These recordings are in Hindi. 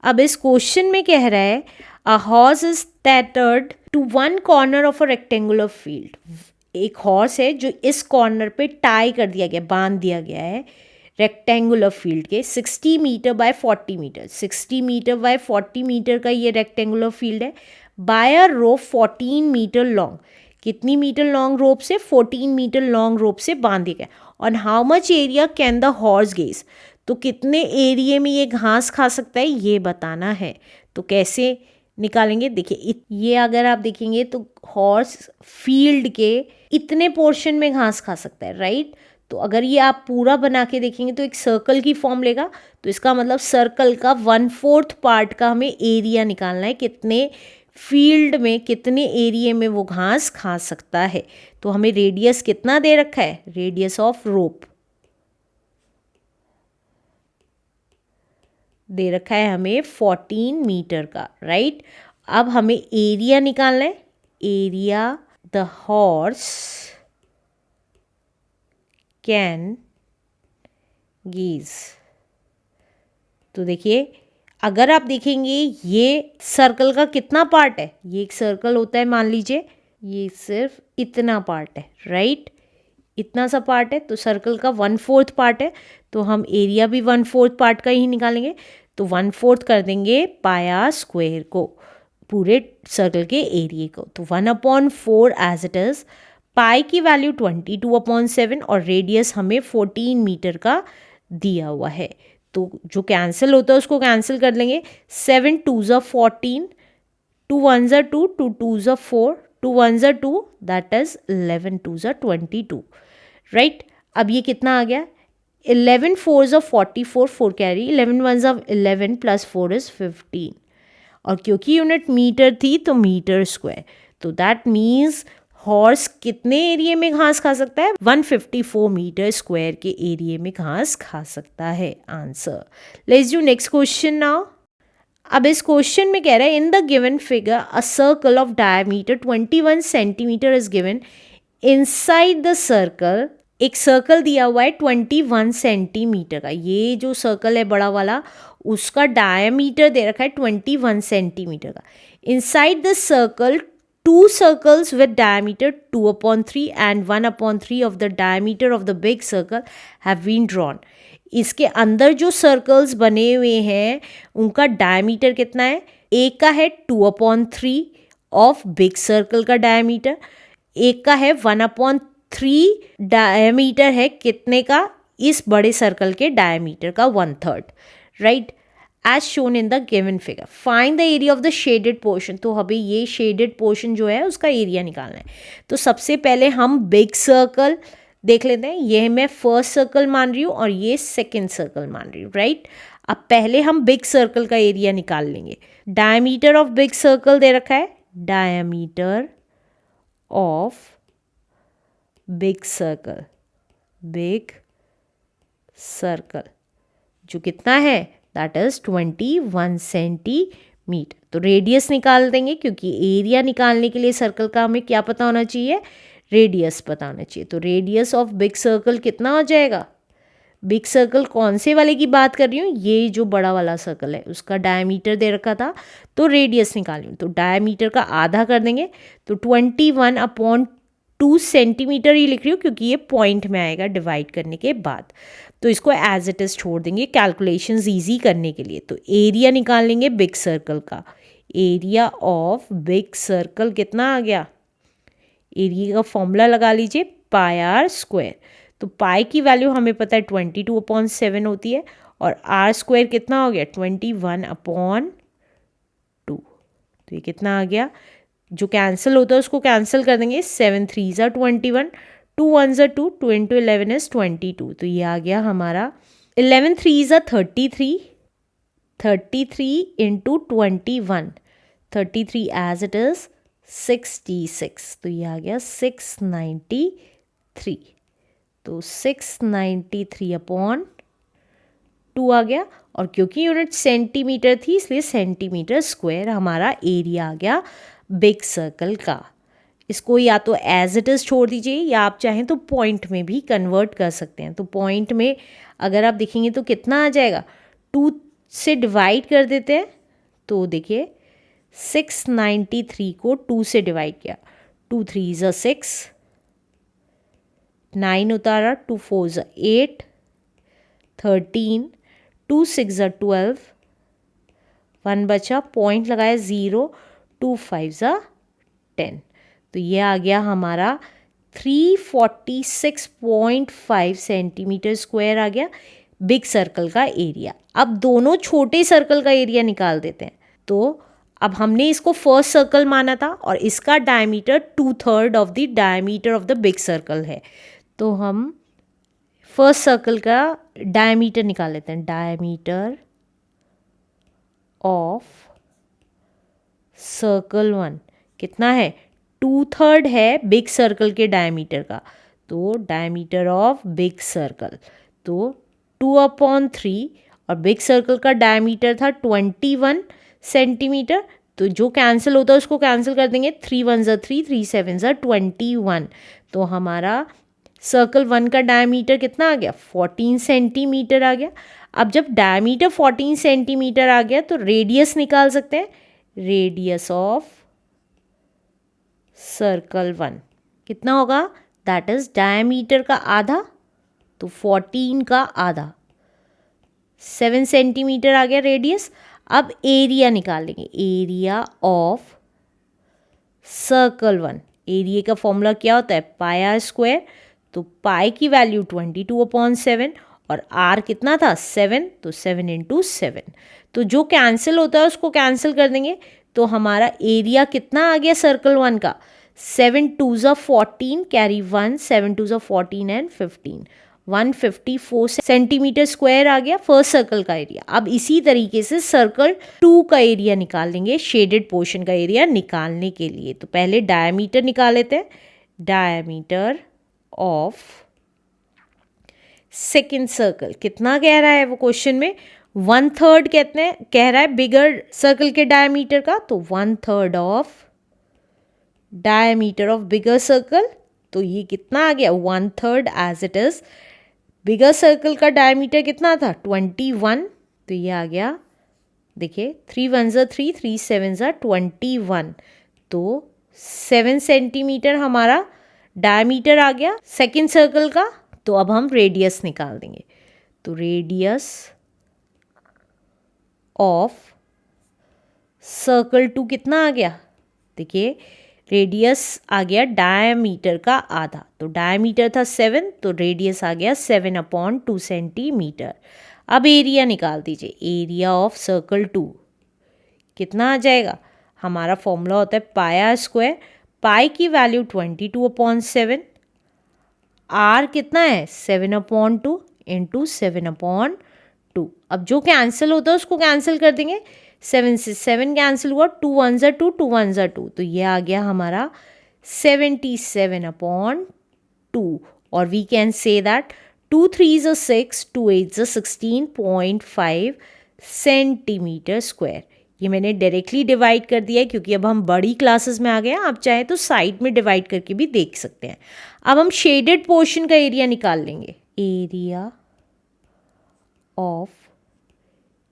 अब इस क्वेश्चन में कह रहा है a horse is tethered to one corner of a rectangular field. एक हॉर्स है जो इस कॉर्नर पे टाई कर दिया गया, बांध दिया गया है रेक्टेंगुलर फील्ड के 60 meter by 40 meter, 60 meter by 40 meter का ये रेक्टेंगुलर फील्ड है, by a rope 14 meter long. कितनी मीटर लॉन्ग रोप से? 14 मीटर लॉन्ग रोप से बांध दिया गया। On how much area can the horse graze, तो कितने एरिया में ये घास खा सकता है ये बताना है। तो कैसे निकालेंगे? देखिए ये अगर आप देखेंगे तो हॉर्स फील्ड के इतने पोर्शन में घास खा सकता है, राइट। तो अगर ये आप पूरा बना के देखेंगे तो एक सर्कल की फॉर्म लेगा, तो इसका मतलब सर्कल का 1/4 पार्ट का हमें एरिया निकालना है, कितने फील्ड में कितने एरिया में वो घास खा सकता है। तो हमें रेडियस कितना दे रखा है? रेडियस ऑफ रोप दे रखा है हमें 14 मीटर का, राइट। अब हमें एरिया निकालना है, area the horse can gauge. तो देखिए अगर आप देखेंगे ये सर्कल का कितना पार्ट है, ये एक सर्कल होता है, मान लीजिए ये सिर्फ इतना पार्ट है, राइट, इतना सा पार्ट है, तो सर्कल का 1/4 पार्ट है, तो हम एरिया भी 1/4 पार्ट का ही निकालेंगे। तो 1/4 कर देंगे पाया स्क्वायर को, पूरे सर्कल के एरिया को। तो 1/4 एज इट इज़। पाई की वैल्यू 22/7 और रेडियस हमें 14 मीटर का दिया हुआ है। तो जो कैंसिल होता है उसको कैंसिल कर लेंगे। 7 2s are 14, 2 1s are 2, 2 2s are 4, 2 1s are 2, that is 11 2s are 22, right. अब ये कितना आ गया? 11 4s are 44, 4 carry, 11 1s are 11 plus 4 is 15, और क्योंकि यूनिट मीटर थी तो मीटर स्क्वायर। तो दैट मीन्स हॉर्स कितने एरिया में घास खा सकता है? 154 मीटर स्क्वायर के एरिया में घास खा सकता है। Answer. Let's do next question now. अब इस क्वेश्चन में कह रहा है इन the given figure a circle of diameter 21 centimetre is given. Inside the circle एक सर्कल दिया हुआ है 21 सेंटीमीटर का। ये जो सर्कल है बड़ा वाला, उसका डायमीटर दे रखा है 21 सेंटीमीटर का। Inside the circle two circles with diameter 2/3 and 1/3 of the diameter of the big circle have been drawn. इसके अंदर जो सर्कल्स बने हुए हैं उनका डायमीटर कितना है? एक का है 2/3 ऑफ बिग सर्कल का डायमीटर, एक का है 1/3 डायमीटर है कितने का? इस बड़े सर्कल के डायमीटर का 1/3, right, as shown in the given figure. Find the area of the shaded portion. तो अभी ये शेडेड पोर्शन जो है उसका एरिया निकालना है। तो सबसे पहले हम बिग सर्कल देख लेते हैं। ये मैं फर्स्ट सर्कल मान रही हूँ और ये सेकेंड सर्कल मान रही हूँ, राइट। अब पहले हम बिग सर्कल का एरिया निकाल लेंगे। डायमीटर ऑफ बिग सर्कल दे रखा है, diameter of big circle, big circle जो कितना है? That is 21 centimetre. तो रेडियस निकाल देंगे क्योंकि एरिया निकालने के लिए सर्कल का हमें क्या पता होना चाहिए? रेडियस पता होना चाहिए। तो रेडियस ऑफ बिग सर्कल कितना हो जाएगा? बिग सर्कल कौन से वाले की बात कर रही हूँ? ये जो बड़ा वाला सर्कल है उसका डायमीटर दे रखा था, तो रेडियस निकाल रही हूँ। तो डायमीटर का आधा कर देंगे, तो 21/2 सेंटीमीटर ही लिख रही हूँ क्योंकि ये पॉइंट में आएगा डिवाइड करने के बाद। तो इसको एज इट इज़ छोड़ देंगे कैलकुलेशंस ईजी करने के लिए। तो एरिया निकाल लेंगे बिग सर्कल का। एरिया ऑफ बिग सर्कल कितना आ गया? एरिया का फॉर्मूला लगा लीजिए, पाई आर स्क्वायर। तो पाई की वैल्यू हमें पता है 22/7 होती है, और आर स्क्वायर कितना हो गया? 21/2। तो ये कितना आ गया? जो कैंसिल होता है उसको कैंसिल कर देंगे। 7 3s are 21, 2 1s are 2, 2 into 11 is 22। तो ये आ गया हमारा 11 3s are 33, 33 into 21, 33 as it is 66। तो ये आ गया 693। तो 693/2 आ गया, और क्योंकि यूनिट सेंटीमीटर थी इसलिए सेंटीमीटर स्क्वायर हमारा एरिया आ गया बिग सर्कल का। इसको या तो एज इट इज़ छोड़ दीजिए या आप चाहें तो पॉइंट में भी कन्वर्ट कर सकते हैं। तो पॉइंट में अगर आप देखेंगे तो कितना आ जाएगा? 2 से डिवाइड कर देते हैं। तो देखिए 693 को 2 से डिवाइड किया, 2 3 ज़ा 6, 9 उतारा, 2 4 ज़ा 8, 13, 2 6 ज़ा 12, 1 बचा, पॉइंट लगाया 0, 2 5 ज़ा 10। तो ये आ गया हमारा 346.5 सेंटीमीटर स्क्वायर आ गया बिग सर्कल का एरिया। अब दोनों छोटे सर्कल का एरिया निकाल देते हैं। तो अब हमने इसको फर्स्ट सर्कल माना था और इसका diameter 2/3 of the diameter of the big circle है। तो हम फर्स्ट सर्कल का डायमीटर निकाल लेते हैं। डायमीटर ऑफ सर्कल 1 कितना है? 2/3 है बिग सर्कल के डायमीटर का। तो डायमीटर ऑफ बिग सर्कल तो 2/3 और बिग सर्कल का डायमीटर था 21 सेंटीमीटर। तो जो कैंसिल होता है उसको कैंसिल कर देंगे, 3 1 ज़ा 3, 3 7 ज़ा 21। तो हमारा सर्कल 1 का डायमीटर कितना आ गया? 14 सेंटीमीटर आ गया। अब जब डायमीटर 14 सेंटीमीटर आ गया तो रेडियस निकाल सकते हैं। रेडियस ऑफ सर्कल 1 कितना होगा? दैट इज डायमीटर का आधा, तो 14 का आधा, 7 सेंटीमीटर आ गया रेडियस। अब एरिया निकालेंगे। एरिया ऑफ सर्कल 1, एरिया का फॉर्मूला क्या होता है? पाई आर स्क्वायर। तो पाई की वैल्यू 22/7 और आर कितना था? 7, तो 7 × 7। तो जो कैंसिल होता है उसको कैंसिल कर देंगे। तो हमारा एरिया कितना आ गया सर्कल 1 का? 7 2 ज़ा 14, कैरी 1, 7 2 ज़ा 14 एंड 15, 154 सेंटीमीटर स्क्वायर आ गया फर्स्ट सर्कल का एरिया। अब इसी तरीके से सर्कल 2 का एरिया निकाल लेंगे, शेडेड पोर्शन का एरिया निकालने के लिए। तो पहले डायमीटर निकाल लेते हैं। डायमीटर ऑफ सेकेंड सर्कल कितना कह रहा है वो क्वेश्चन में? 1/3 कहते हैं, कह रहा है बिगर सर्कल के डायमीटर का। तो 1/3 of diameter of bigger circle. तो ये कितना आ गया? 1/3 as it is. Bigger circle का डायमीटर कितना था? 21। तो ये आ गया, देखिए 3 1 ज़ा 3, 3 7 ज़ा 21। तो 7 सेंटीमीटर हमारा डायमीटर आ गया सेकेंड सर्कल का। तो अब हम रेडियस निकाल देंगे। तो रेडियस ऑफ सर्कल 2 कितना आ गया? देखिए रेडियस आ गया डायमीटर का आधा। तो डायमीटर था 7, तो रेडियस आ गया 7/2 सेंटीमीटर। अब एरिया निकाल दीजिए। एरिया ऑफ सर्कल 2 कितना आ जाएगा? हमारा फॉर्मूला होता है पाई आर स्क्वायर। पाई की वैल्यू 22/7, आर कितना है? 7/2 × 7/2। अब जो कैंसिल होता है उसको कैंसिल कर देंगे। 7 से 7 कैंसिल हुआ, 2 1 ज़ा 2, 2 1 ज़ा 2। तो ये आ गया हमारा 77/2। और वी कैन से दैट 2 3 ज़ा 6, 2 8 ज़ा 16.5 सेंटीमीटर स्क्वायर। ये मैंने डायरेक्टली डिवाइड कर दिया है क्योंकि अब हम बड़ी क्लासेस में आ गए हैं। आप चाहें तो साइड में डिवाइड करके भी देख सकते हैं। अब हम शेडेड पोर्शन का एरिया निकाल लेंगे। Area of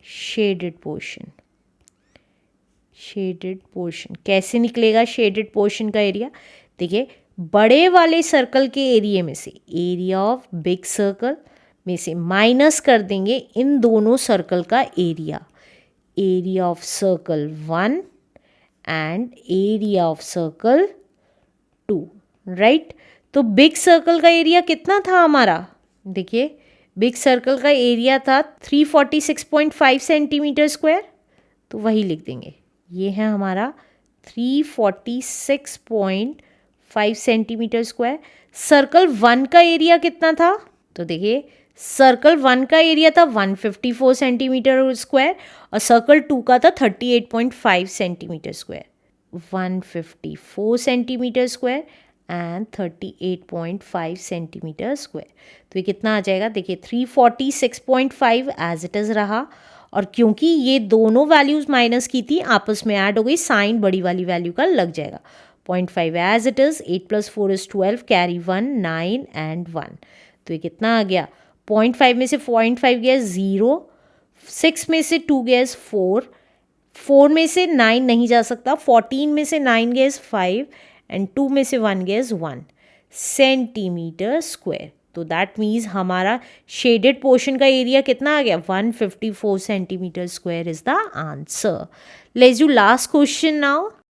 shaded portion. Shaded portion कैसे निकलेगा? शेडेड पोर्शन का एरिया देखिए, बड़े वाले सर्कल के एरिया में से, एरिया ऑफ बिग सर्कल में से माइनस कर देंगे इन दोनों सर्कल का area. Area of circle 1 and area of circle 2, right. तो बिग सर्कल का एरिया कितना था हमारा? देखिए बिग सर्कल का एरिया था 346.5 सेंटीमीटर स्क्वायर। तो वही लिख देंगे। ये है हमारा 346.5 सेंटीमीटर स्क्वायर। सर्कल 1 का एरिया कितना था? तो देखिए सर्कल 1 का एरिया था 154 सेंटीमीटर स्क्वायर और सर्कल 2 का था 38.5 centimetre square. 154 centimetre square and 38.5 centimetre square. तो ये कितना आ जाएगा? देखिए 346.5 एज इट इज़ रहा, और क्योंकि ये दोनों वैल्यूज़ माइनस की थी आपस में ऐड हो गई, साइन बड़ी वाली वैल्यू का लग जाएगा। 0.5 as it is, 8 + 4 = 12, carry 1, 9 and 1। तो ये कितना आ गया? 0.5 में से 0.5 गया 0, 6 में से 2 गया 4, 4 में से 9 नहीं जा सकता, 14 में से 9 गया 5 एंड 2 में से 1 गया 1 सेंटीमीटर स्क्वायर। तो दैट मीन्स हमारा शेडेड पोर्शन का एरिया कितना आ गया, 154 centimetre square is the answer. Let's do last question now.